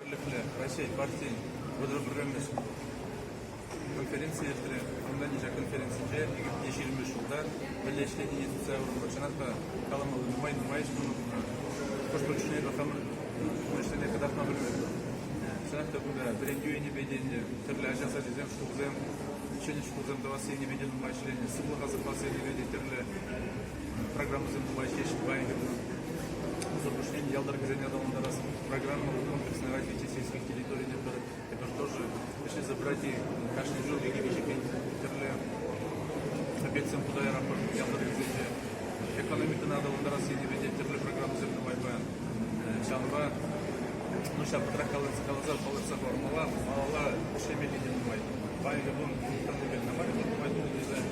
Россия партии программасы конференция Финляндия конференция 2020 жылда Birleştiği Savurun Başkanı Kalamolu Mayıs günü Koşulçu'ya bakalım Başkanı kadar mağlup Şantta burada birinci üyeni bedeni türlü ajansa dizem şu kuzem Üçüncü kuzem davasını bedeni başlayın Sıvı hazır basını bedeni türlü programımızın başlayışı bayını Запущение ялдорганизации адаландарас программы комплексного развития сельских территорий. Это тоже решили забрать и каждый жил и вещи опять сам туда аэропорт ялдорганизации экономика надо адаландарас и ведет терли программы земного бан. Шанва ну сейчас потракалась колоза полоса формула мала шемели демой. Байга бун тандемел на маре поэтому не знаю.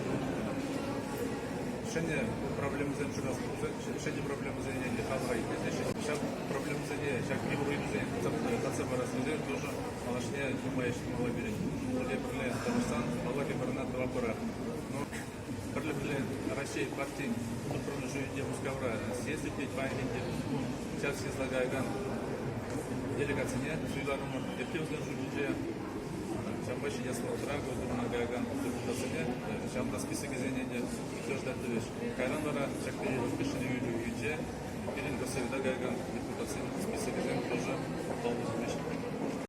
Решение проблемы за решение проблемы за не хаврай. Сейчас проблемы за не, сейчас не будет за конца рассказать тоже малышня думаешь мало берет. Уже проблем Татарстан, мало либернат два пора. Но проблем России партии контрольно живет Мускавра. Съездить ведь по Индии. Сейчас излагаю делегация Суйларом Ефтевского жюлья. Сейчас больше я сказал Драгу, Гаган, депутатами. Сейчас на список изменений все ждать вещь. Кайрандора, сейчас перейдем в пешеные люди. Перейдем до Севида Гаган, депутатами. Список изменений тоже полностью.